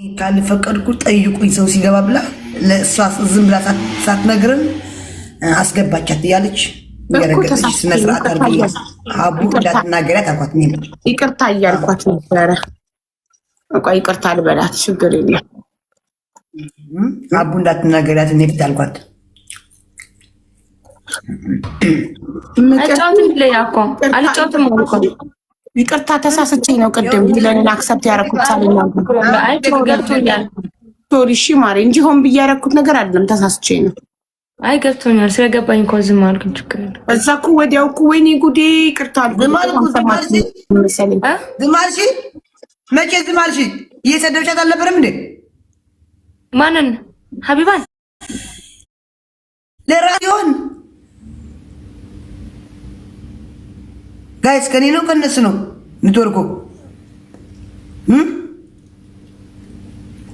ካልፈቀድኩ ጠይቁኝ ሰው ሲገባ ብላ ለእሷ ዝም ብላ ሳትነግረን አስገባቻት እያለች እየረገጠች ስነ ስርዓት አድርጊ አቡ እንዳትናገሪያት አልኳት። ይቅርታ እያልኳት ነበረ። በቃ ይቅርታ ልበላት ችግር የለም። አቡ እንዳትናገሪያት እኔ ፊት አልኳት። ይቅርታ ተሳስቼ ነው ቅድም ለኔ አክሰፕት ያደረኩት ገብቶኛል። ሶሪ እሺ ማሬ እንጂ ሆን ብዬ ያደረኩት ነገር አይደለም፣ ተሳስቼ ነው። አይ ገብቶኛል። ስለገባኝ እኮ ዝም አልኩኝ። ችግር የለም። እዛ እኮ ወዲያው እኮ ወይኔ ጉዴ ይቅርታ አልኩ። ዝም አልሽ? መቼ ዝም አልሽ? እየሰደብሻት አልነበረም እንዴ? ማንን? ሀቢባን ለራዲዮን ጋይስ ከኔ ነው ከነሱ ነው ኔትወርኩ?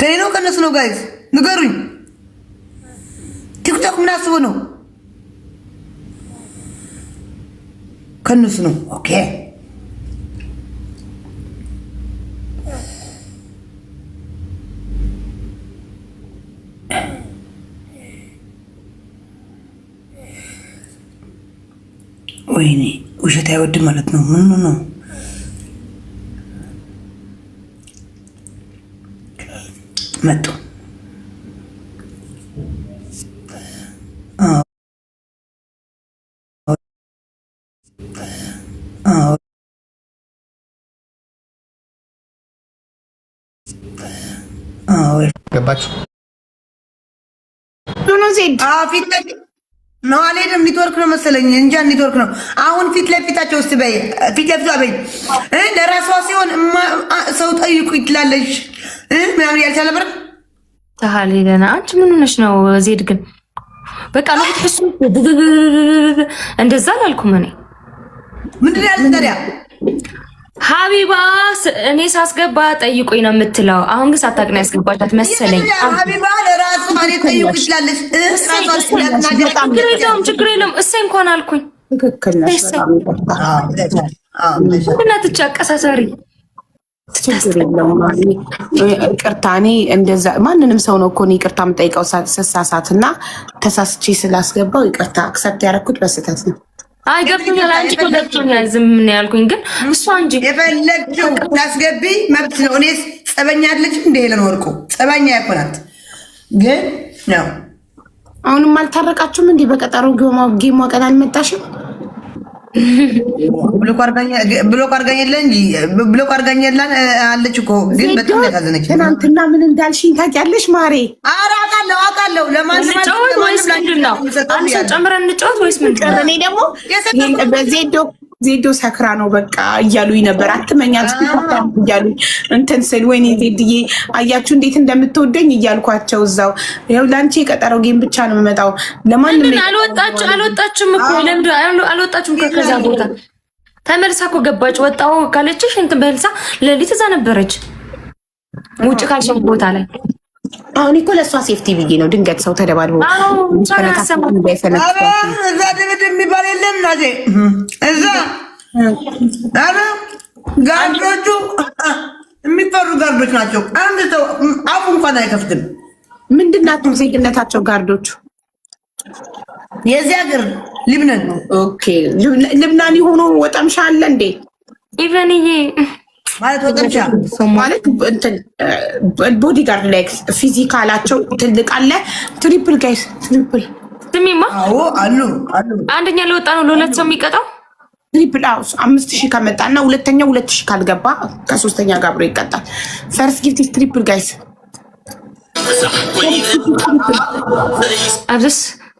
ከኔ ነው ከነሱ ነው ጋይስ ንገሩኝ። ቲክቶክ ምን አስቦ ነው? ከነሱ ነው። ኦኬ ወይኔ ውሸት አይወድም ማለት ነው። ምን ነው መጡ? ገባችሁ? ፊት ነው አልሄድም። ኔትወርክ ነው መሰለኝ እንጃ ኔትወርክ ነው። አሁን ፊት ለፊታቸው ውስጥ በይ፣ ፊት ለፊቷ በይ። ለራሷ ሲሆን ሰው ጠይቁ ትላለች ምናምን ያልቻለ ነበር። ታህል ሄደና አንቺ ምን ሆነሽ ነው? ዜድ ግን በቃ ነው ትፈሱ እንደዛ አላልኩም እኔ። ምንድን ነው ያልኩት ታዲያ? ሀቢባ እኔ ሳስገባ ጠይቁኝ ነው የምትለው። አሁን ግን ሳታውቅ ነው ያስገባቻት መሰለኝ። ሀቢባ ለራሱ ማለት ጠይቁ ትላለች። ችግር የለም እሰይ እንኳን አልኩኝ። ትክክል ነሽ። እናትቻ አቀሳሳሪ ችግር የለውም። ይቅርታ እኔ እንደዛ ማንንም ሰው ነው እኮ እኔ ይቅርታ የምጠይቀው ስሳሳትና ተሳስቼ ስላስገባው ይቅርታ አክሰፕት ያደረኩት በስህተት ነው። አይ ገብቶኛል። አንቺ እኮ ገብቶኛል። ዝም ምን ያልኩኝ ግን እሷ እንጂ የፈለግሽው ታስገቢ መብት ነው። እኔስ ጸበኛ አለች እንደ ሄለን ወርቁ ጸበኛ ያኮናት ግን ነው። አሁንም አልታረቃችሁም እንዴ? በቀጠሮ ጌማ ቀን አልመጣሽም? ብሎክ አድርጋኝ አለች እኮ ግን በጣም ያሳዘነች። ትናንትና ምን እንዳልሽኝ ታውቂያለሽ ማሬ? ኧረ አውቃለሁ። ለማንም አንድ ሰው ጨምረን እንጫወት ወይስ ምን? እኔ ደግሞ ዜዶ ሰክራ ነው በቃ እያሉኝ ነበር። አትመኛት እያሉኝ እንትን ስል ወይኔ ዜድዬ አያችሁ እንዴት እንደምትወደኝ እያልኳቸው እዛው ይኸው ለአንቺ የቀጠረው ጌም ብቻ ነው የምመጣው። ለማንም አልወጣችም እኮ ለምንድን አልወጣችም? ከዛ ቦታ ተመልሳ እኮ ገባች። ወጣሁ ካለችሽ እንትን በልሳ ሌሊት እዛ ነበረች ውጭ ካልሽም ቦታ ላይ። አሁን እኮ ለእሷ ሴፍቲ ብዬ ነው። ድንገት ሰው ተደባድቦ እዛ ድብድብ የሚባል የለም ናዜ እዛ። ኧረ ጋርዶቹ የሚፈሩ ጋርዶች ናቸው። አንድ ሰው አፉ እንኳን አይከፍትም። ምንድን ናቸው ዜግነታቸው ጋርዶቹ? የዚህ ሀገር ሊብነን። ኦኬ ልብናን የሆኑ ወጠምሻ አለ እንዴ? ኢቨንዬ ማለት ወጠምሻ ማለት እንትን ቦዲጋርድ ላይ ፊዚካላቸው ትልቅ አለ። ትሪፕል ጋይስ ትሪፕል ስሚማ አሉ። አንደኛ ለወጣ ነው ለሁለት ሰው የሚቀጣው ትሪፕል 5000 ከመጣና ሁለተኛው 2000 ካልገባ ከሶስተኛ ጋር አብሮ ይቀጣል። ፈርስት ጊፍት ትሪፕል ጋይስ አብስ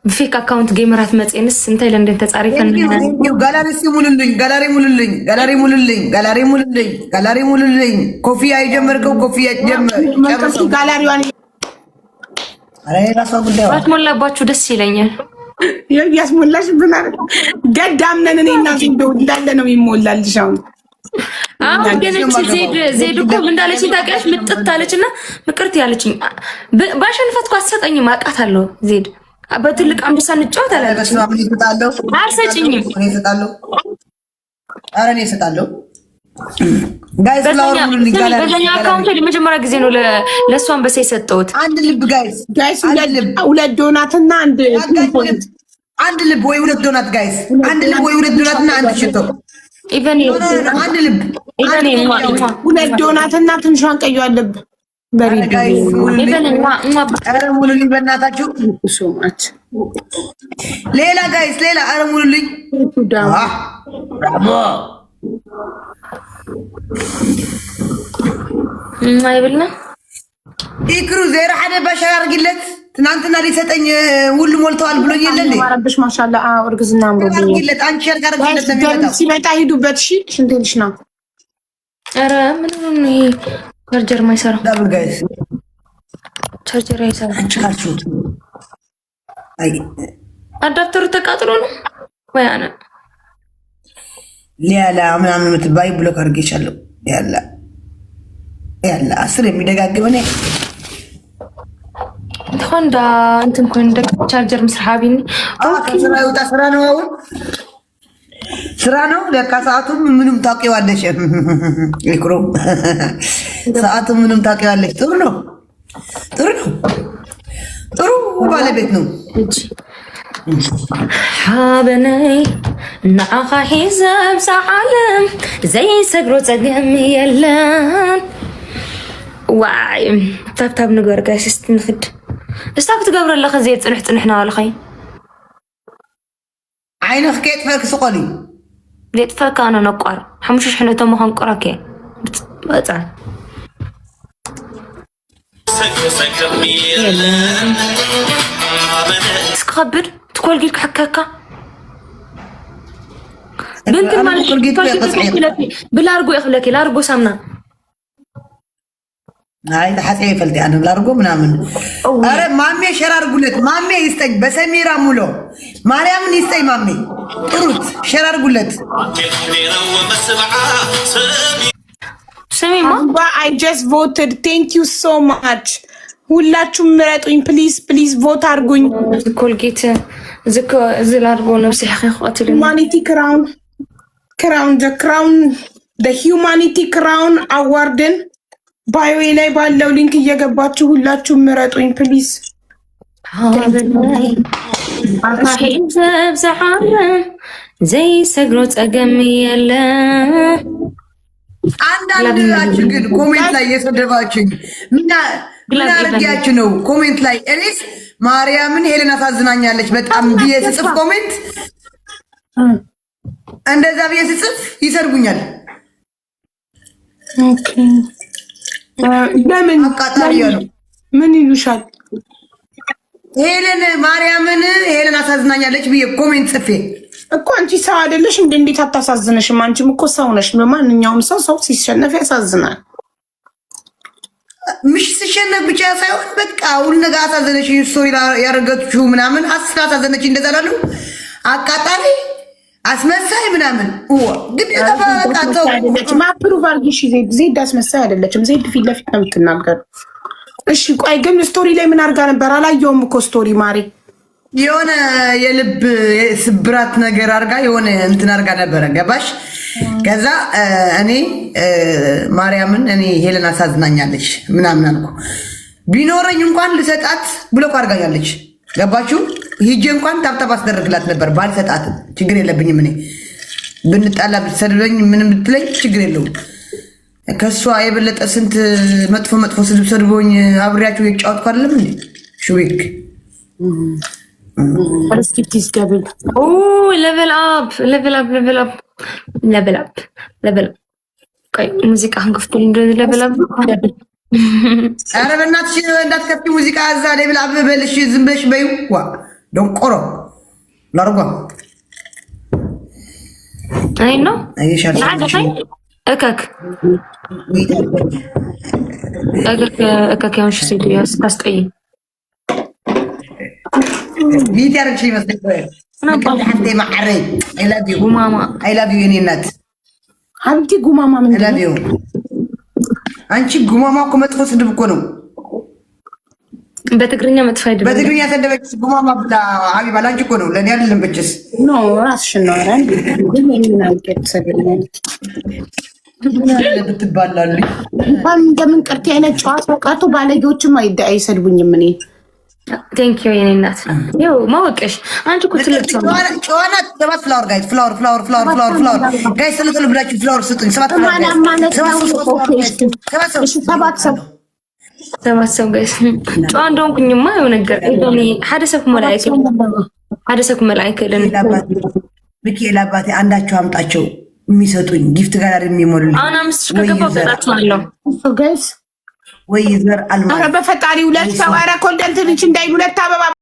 ፌክ አካውንት ጌመራት መጽንስ እንታይ ለንደን ተጻሪፈን ጋላሪ ሙሉልኝ ኮፊያ የጀመርከው ኮፊያ ጀመር ጋላሪዋን ባትሞላባችሁ ደስ ይለኛል። ያስሞላሽ ብናል ገዳም ነን እኔ እና እንደው እንዳለ ነው የሚሞላልሽ። አሁን ግን ዜድ እኮ ምን እንዳለች ታውቂያለሽ? ምጥት አለችና ምቅርት ያለችኝ ባሸንፈት እኮ አትሰጠኝም። አውቃታለሁ ዜድ በትልቅ አንበሳ እንጫወት አላለች። አልሰጭኝም። ኧረ እኔ እሰጣለሁ። ጋይስ በዛኛ አካውንት ለመጀመሪያ ጊዜ ነው ለእሷን በሰ የሰጠሁት። አንድ ልብ ጋይስ ሁለት ዶናትና አንድ ልብ ወይ ሁለት ዶናት ጋይስ፣ አንድ ልብ ወይ ሁለት ዶናትና አንድ ሽቶ ኢቨን አንድ ልብ ሁለት ዶናትና ትንሿን ቀይዋን ልብ ሙሉልኝ በእናታችሁ። ሌላ ጋይስ ሌላ ኧረ ሙሉልኝ ማይብልና ኢክሩ ዜሮ ሓደ ባሻር አርግለት ትናንትና ሊሰጠኝ ሁሉ ሞልተዋል ብሎኝ የለ እንዴ? ማረብሽ ማሻአላ እርግዝና አርግለት አንቺ አርግለት ሲመጣ ሂዱበት። እሺ ሽንቴልሽ ነው። ኧረ ምን ነው ይሄ ቻርጀር ማይሰራው? ዳብል ጋይስ ቻርጀር አይሰራም። አንቺ ካችሁ አይ አዳፕተሩ ተቃጥሎ ነው ወይ አነ ሊያላ ምናምን የምትባይ ብሎክ አድርጌሻለሁ። ያላ 10 የሚደጋግም እኔ ተንዳ እንትን ኮን ቻርጀር መስሐቢኒ ከስራ ይወጣ ስራ ነው። አሁን ስራ ነው ለካ ሰዓቱም ምንም ታውቂዋለሽ። ይክሩ ሰዓቱም ምንም ታውቂዋለሽ። ጥሩ ነው ጥሩ ባለቤት ነው። حابني نعخا حزب سعالم زي سقرو تقم يلان واعي تاب نقور قايس استنخد استاك تقبر الله خزي تنحنا ولا خي عينك كيف فك سقلي ليت فك انا نقر حمشش حنا تمو هنقركي بطع تخبر تقول قلك حكاكا بنت مالك بلارجو يخلكي لارجو سمنا هاي تحسي فلتي انا لارجو منامن اره مامي شرار قلت مامي يستج بسميرا مولو مريم يستي مامي طروت شرار قلت سمي ما I just voted. Thank you so much. ሁላችሁም ምረጡኝ ፕሊዝ ቮት አድርጉኝ። ኮልጌት ዝኮ ዝላርጎ ነብሲ ሐቂቀት ሁማኒቲ ክራውን the humanity crown awardን ባዮ ላይ ባለው ሊንክ እየገባችሁ ሁላችሁም ምረጡኝ ፕሊዝ። ዘይ ሰግሮ ጸገም ያለ አንዳንዳችሁ ግን ኮሜንት ላይ እየሰደባችሁኝ ምን አርጊያችሁ ነው? ኮሜንት ላይ እኔስ ማርያምን ሄለን አሳዝናኛለች በጣም ብዬ ስጽፍ ኮሜንት እንደዛ ብዬ ስጽፍ ይሰርጉኛል። ኦኬ ለምን አቃጣሪያ ነው? ምን ይሉሻል? ሄለን ማርያምን ሄለን አሳዝናኛለች ብዬ ኮሜንት ጽፌ እኮ አንቺ ሰው አይደለሽ እንዴ? እንዴት አታሳዝነሽም? አንቺም እኮ ሰው ነሽ። ማንኛውም ሰው ሲሸነፍ ያሳዝናል። ምሽ ሲሸነፍ ብቻ ሳይሆን በቃ ሁሉ ነገር አሳዘነች። ስቶሪ ያረገችው ምናምን አሳዘነች። እንደዛ ላሉ አቃጣሪ አስመሳይ ምናምን ግን ተባጣጣው ማፕሩቭ አርጊሽ። ዜድ አስመሳይ አይደለችም። ዜድ ፊት ለፊት ነው የምትናገረው። እሺ ቆይ ግን ስቶሪ ላይ ምን አርጋ ነበር? አላየውም እኮ ስቶሪ ማሪ የሆነ የልብ ስብራት ነገር አርጋ የሆነ እንትን አርጋ ነበረ። ገባሽ? ከዛ እኔ ማርያምን እኔ ሄለን አሳዝናኛለች ምናምን አልኩ። ቢኖረኝ እንኳን ልሰጣት ብሎክ አርጋኛለች። ገባችሁ? ሂጄ እንኳን ታብታብ አስደረግላት ነበር ባልሰጣትም ችግር የለብኝም። እኔ ብንጣላ ብትሰድበኝ ምንም ብትለኝ ችግር የለውም። ከሷ የበለጠ ስንት መጥፎ ስድብ ሰድቦኝ አብሬያቸው የጫወትኩ አይደለም እንዴ? ሹዊክ ሪስኪቲስ ገብል level up ቆይ ሙዚቃ አንገፍቱ level up ኧረ በእናትሽ እንዳትከፍቺ ሙዚቃ እዛ level up በልሽ ዝም ብለሽ በይው። ዋ ደንቆሮ ላርጓ አይ ነው አይሻል እከክ ያንሽ ሴት ያስታስጠይ ቢት ያርግሽ ይመስለኝ ሐፍቴ ማዕሬ I love you ጉማማ I love you የኔ እናት ሀብቲ ጉማማ ምን I love you። አንቺ ጉማማ እኮ መጥፎ ስድብ እኮ ነው። በትግርኛ መጥፎ አይደለም። በትግርኛ ሰደበች ጉማማ ብላ ሀቢባ ላንቺ እኮ ነው ለኔ አይደለም። በጭስ ኖ ራስሽን ነው አይደል? ግን ምን አልከት ሰብልኝ ብትባላልኝ እንደምን ቅርቴ አይነት ጨዋታ ቀርቶ ባለጌዎችም አይሰድቡኝም እኔ ቴንክ ዩ የኔ እናት ይኸው ማወቅሽ አንቺ እኮ ትልቅ ሰው ጨዋና ሰባት ፍላወር ጋይስ ፍላወር ጋይስ ስለተሉ ብላችሁ ፍላወር ስጡኝ ሰባት ሰው ጋይስ ጨዋ እንደሆንኩኝማ የሆነ ነገር እኔ ሓደ ሰብ መላእክት ሚካኤል አባቴ አንዳቸው አምጣቸው የሚሰጡኝ ጊፍት ጋር የሚሞሉልኝ አሁን 5,000 ከገባ በጣጣለሁ ጋይስ ወይ ዘር አልማ ኧረ በፈጣሪ ሁለት ሰው ኧረ ኮንተንት ልጅ እንዳይሉ ሁለት አበባ